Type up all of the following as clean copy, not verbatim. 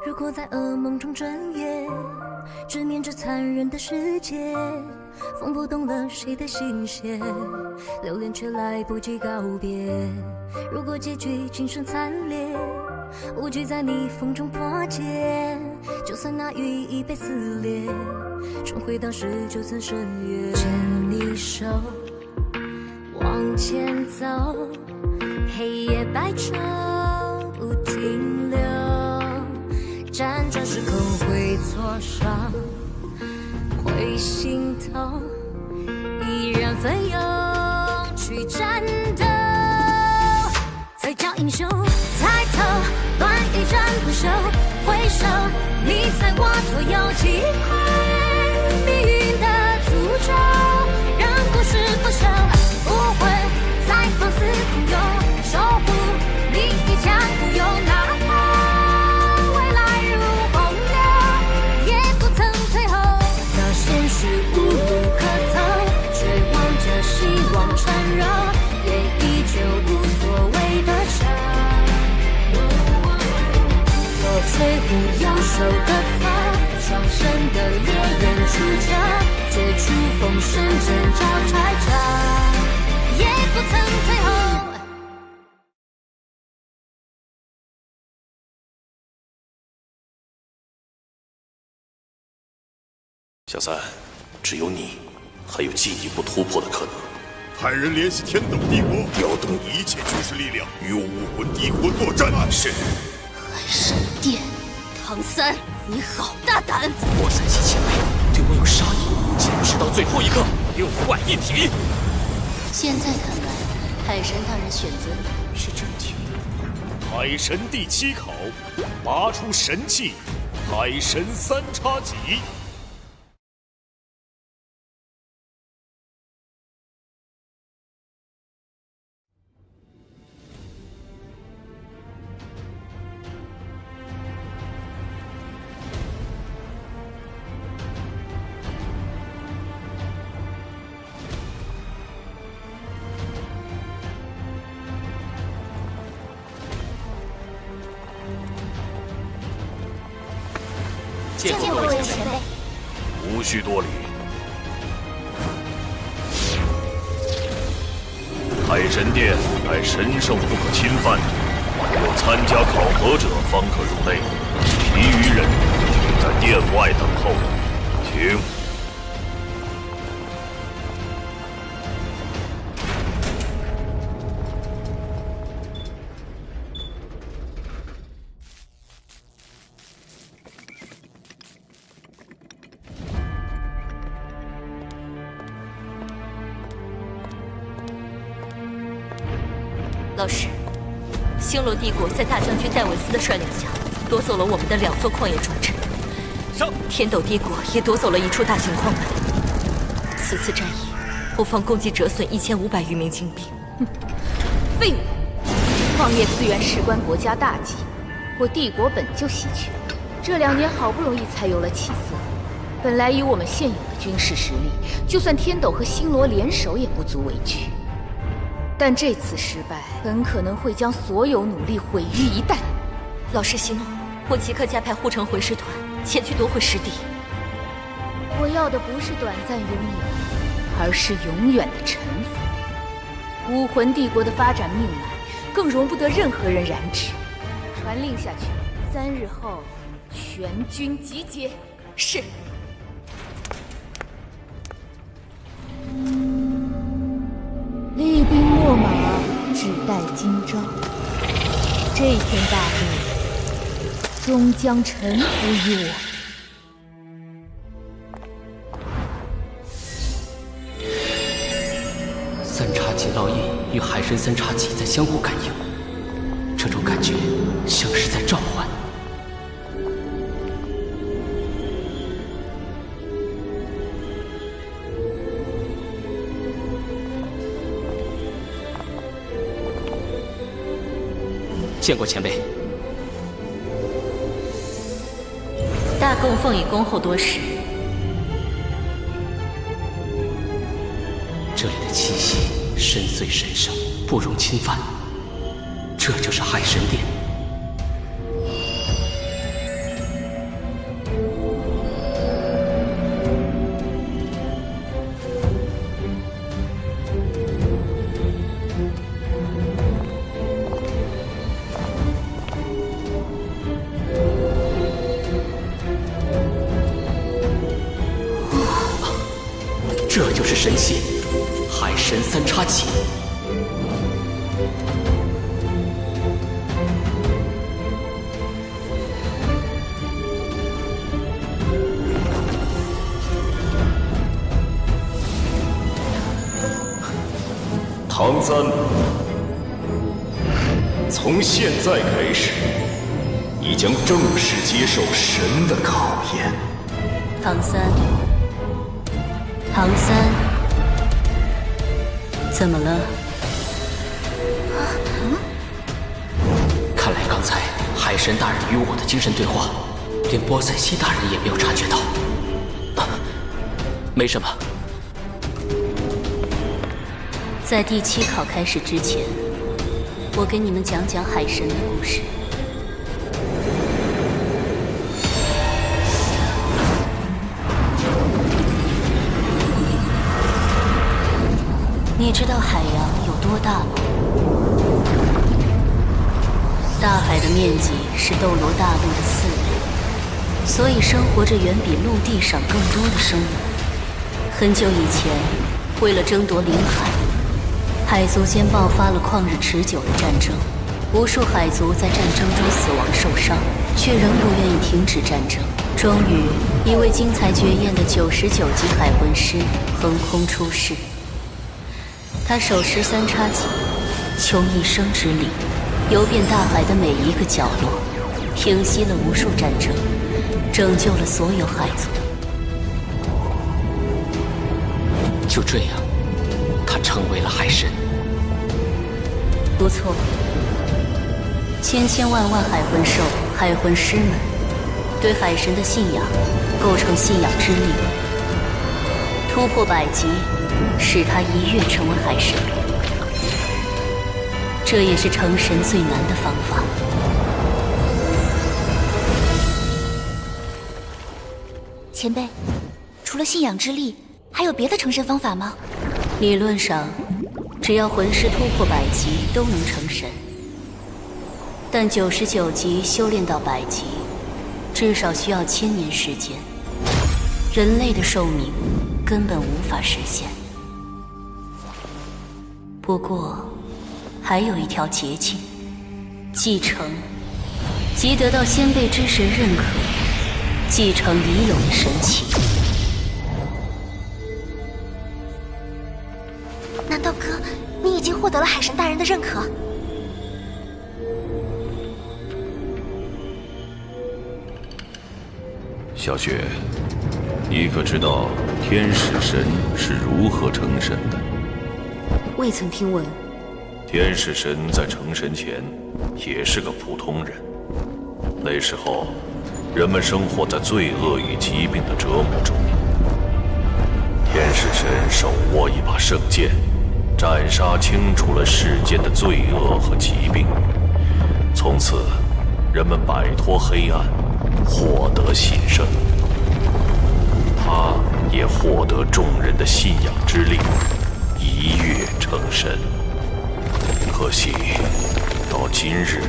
如果在噩梦中转夜，直面这残忍的世界，风不动了谁的心弦，留恋却来不及告别。如果结局今生惨烈，无惧在逆风中破茧，就算那羽翼被撕裂，重回当时就算深渊。牵你手，往前走，黑夜白昼不停留。辗转时空会挫伤，会心痛，依然奋勇去战斗。再叫英雄，抬头，断一战不休，回首，你在我左右，击溃命运的诅咒，让故事不朽，不会再放肆空有，守护你一腔孤勇，哪怕现实无路可逃，绝望着希望缠绕，也依旧无所谓的笑。左吹不右手的草，双生的烈焰出鞘，绝处逢生针招拆招，也不曾退后。小三，只有你还有进一步突破的可能。派人联系天斗帝国，调动一切军事力量与武魂帝国作战。是。海神殿，唐三，你好大胆！我三系前辈对我有杀意，坚持到最后一刻，6怪一体。现在看来，海神大人选择你是正确的。海神第7考，拔出神器，海神3叉戟。见过各位前辈。无需多礼。海神殿乃神圣不可侵犯，有参加考核者方可入内，其余人请在殿外等候。请。老师，星罗帝国在大将军戴维斯的率领下，夺走了我们的2座矿业重镇。上！天斗帝国也夺走了一处大型矿门。此次战役，后方共计折损1500余名精兵。废物！矿业资源事关国家大计，我帝国本就稀缺，这2年好不容易才有了起色。本来以我们现有的军事实力，就算天斗和星罗联手也不足为惧。但这次失败，很可能会将所有努力毁于一旦。老师息怒，我即刻加派护城魂师团前去夺回失地。我要的不是短暂拥有，而是永远的臣服。武魂帝国的发展命脉，更容不得任何人染指。传令下去，3日后全军集结。是。厉兵秣马，只待今朝。这片大陆终将臣服于我。3叉戟烙印与海神3叉戟在相互感应，这种感觉像是在召唤。见过前辈。大供奉已恭候多时。这里的气息深邃神圣，不容侵犯。这就是海神殿。这就是神器，海神三叉戟。唐三，从现在开始，你将正式接受神的考验。唐三，唐三，怎么了？看来刚才海神大人与我的精神对话，连波塞西大人也没有察觉到。没什么。在第7考开始之前，我给你们讲讲海神的故事。你知道海洋有多大吗？大海的面积是斗罗大陆的4倍，所以生活着远比陆地上更多的生物。很久以前，为了争夺领海，海族间爆发了旷日持久的战争，无数海族在战争中死亡受伤，却仍不愿意停止战争。终于，一位精彩绝艳的99级海魂师横空出世。他手持三叉戟，穷一生之力，游遍大海的每一个角落，平息了无数战争，拯救了所有海族。就这样，他成为了海神。不错，千千万万海魂兽、海魂师们对海神的信仰，构成信仰之力，突破100级，使他一跃成为海神。这也是成神最难的方法。前辈，除了信仰之力，还有别的成神方法吗？理论上，只要魂师突破100级都能成神，但99级修炼到100级，至少需要1000年时间，人类的寿命根本无法实现。不过，还有一条捷径：继承，即得到先辈之神认可，继承已有的神器。难道哥，你已经获得了海神大人的认可？小雪，你可知道天使神是如何成神的？未曾听闻。天使神在成神前也是个普通人，那时候人们生活在罪恶与疾病的折磨中。天使神手握一把圣剑，斩杀清除了世间的罪恶和疾病，从此人们摆脱黑暗，获得新生。他也获得众人的信仰之力，一跃成神。可惜，到今日，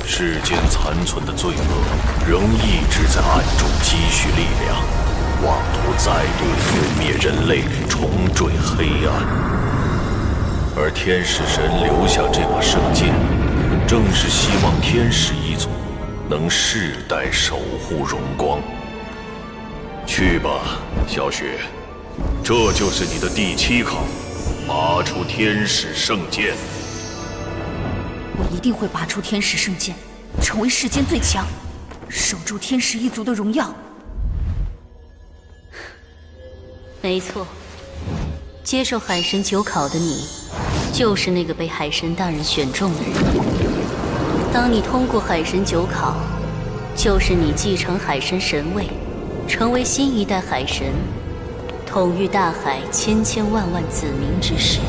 世间残存的罪恶仍一直在暗中积蓄力量，妄图再度覆灭人类，重坠黑暗。而天使神留下这把圣剑，正是希望天使一族能世代守护荣光。去吧，小雪，这就是你的第7考，拔出天使圣剑。我一定会拔出天使圣剑，成为世间最强，守住天使一族的荣耀。没错，接受海神9考的你，就是那个被海神大人选中的人。当你通过海神9考，就是你继承海神神位，成为新一代海神，统御大海千千万万子民之时。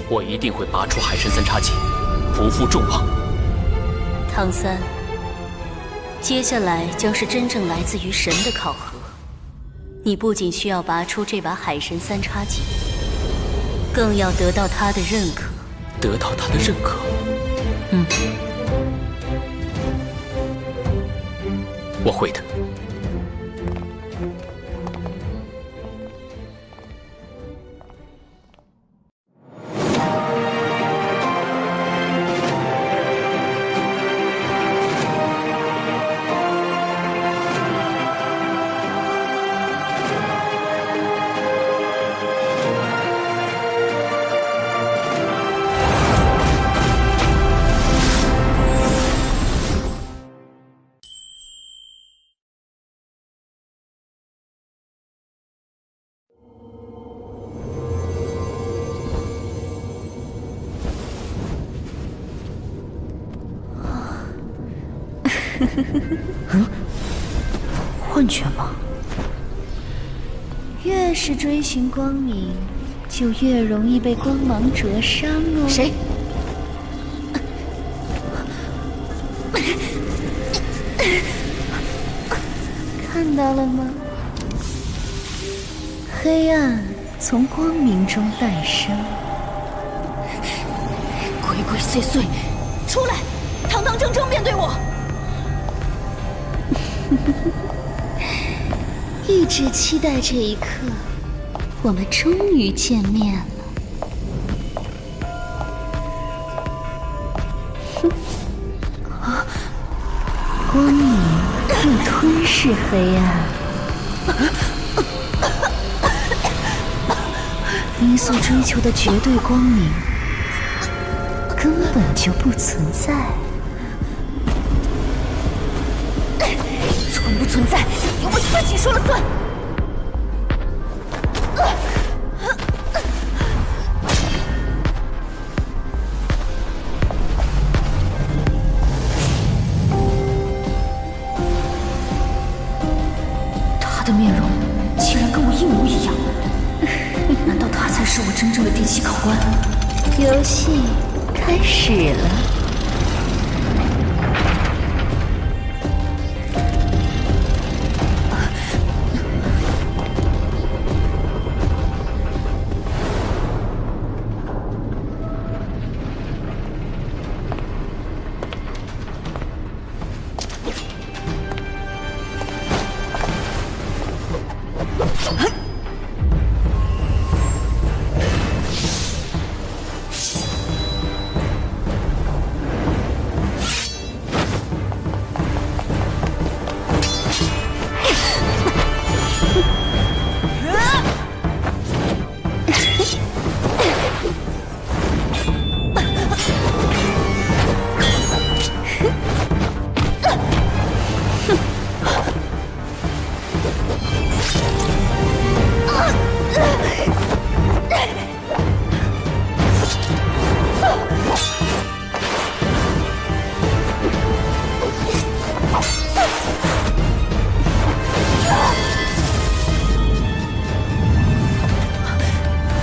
我一定会拔出海神3叉戟，不负众望。唐三，接下来将是真正来自于神的考核。你不仅需要拔出这把海神3叉戟，更要得到他的认可。得到他的认可？我会的。幻觉吗？越是追寻光明，就越容易被光芒灼伤哦。谁？看到了吗？黑暗从光明中诞生。鬼鬼祟祟，出来！堂堂正正面对我！一直期待这一刻，我们终于见面了。光明又吞噬黑暗，你所追求的绝对光明根本就不存在。存不存在，由我自己说了算。他的面容竟然跟我一模一样，难道他才是我真正的第7考官？游戏开始了。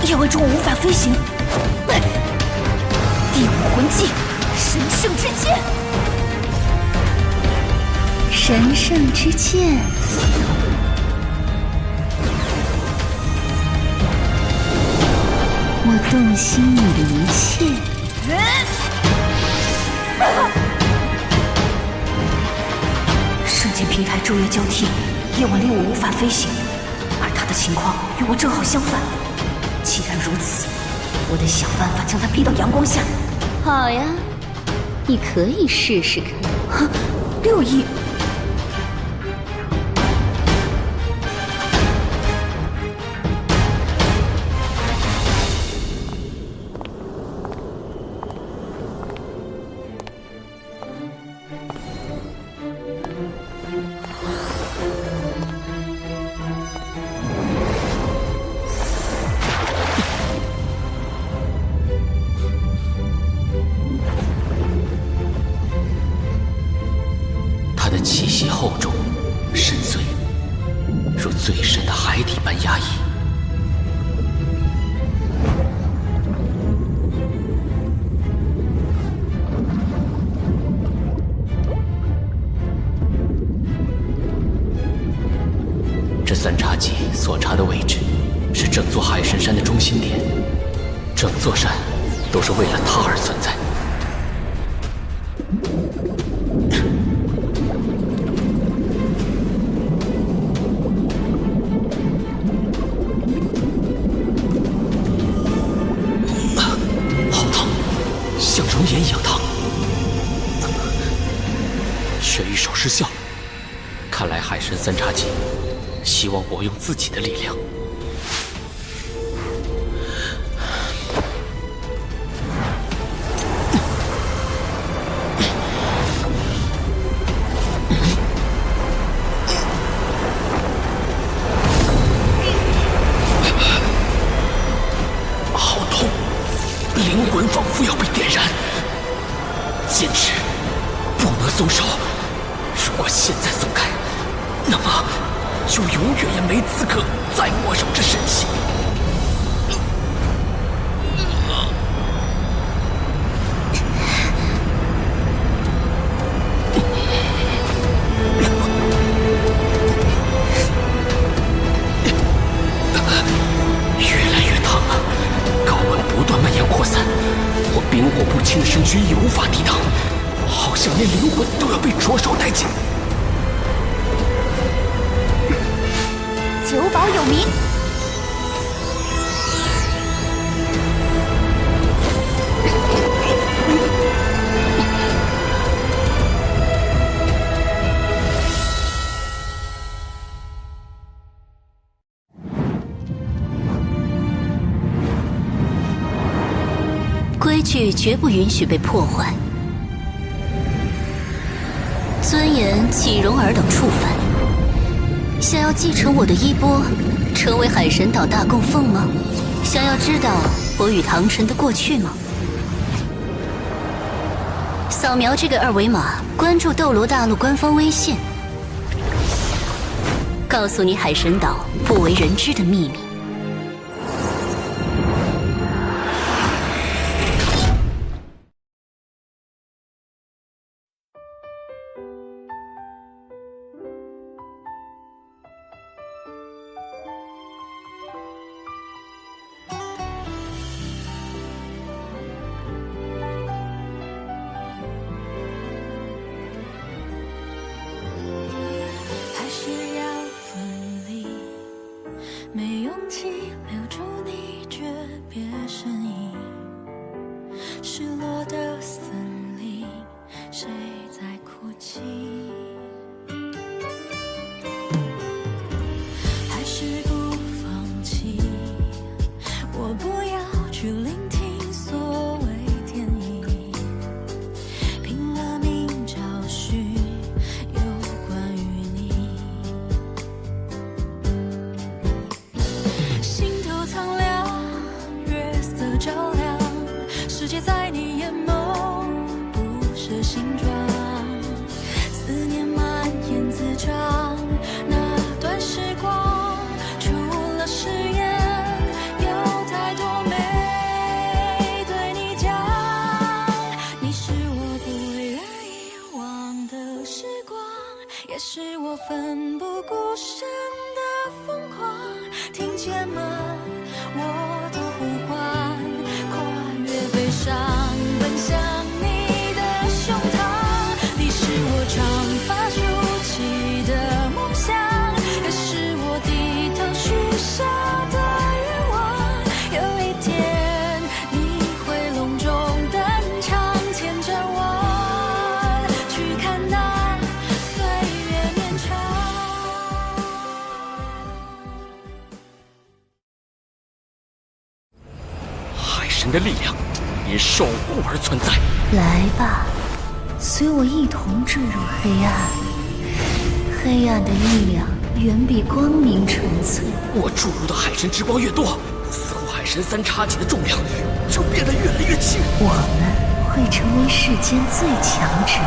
夜外中我无法飞行。第5魂技，神圣之剑。神圣之剑。我洞悉你的一切。瞬间平台昼夜交替，夜晚令我无法飞行，而他的情况与我正好相反。既然如此，我得想办法将他逼到阳光下。好呀，你可以试试看。6亿。所查的位置是整座海神山的中心点，整座山都是为了他而存在。好烫，像熔岩一样烫。血玉手失效，看来海神三叉戟希望我用自己的力量。好痛，灵魂仿佛要被点燃。坚持，不能松手。如果现在松开，那么就永远也没资格再握手这神器。越来越烫了，高温不断蔓延扩散，我冰火不侵的身躯已无法抵挡，好像连灵魂都要被灼烧殆尽。久保有名。规矩绝不允许被破坏，尊严岂容尔等触犯？想要继承我的衣钵，成为海神岛大供奉吗？想要知道我与唐晨的过去吗？扫描这个二维码，关注斗罗大陆官方微信，告诉你海神岛不为人知的秘密。没勇气留住你诀别身影，失落的森林，谁在哭泣？还是不放弃？我不要去聆听所谓天意，拼了命找寻有关于你。苍凉，月色照亮，世界在你眼眸不设形状，思念蔓延滋长。那段时光，除了誓言，有太多没对你讲。你是我不会愿遗忘的时光，也是我奋不顾身的疯狂。听见吗？我的呼唤，跨越悲伤，奔向你的胸膛。你是我长发竖起的梦想，也是我低头许下的愿望。有一天，你会隆重登场，牵着我去看那岁月绵长。神的力量因守护而存在。来吧，随我一同坠入黑暗。黑暗的力量远比光明纯粹。我注入的海神之光越多，似乎海神三叉戟的重量就变得越来越轻。我们会成为世间最强者。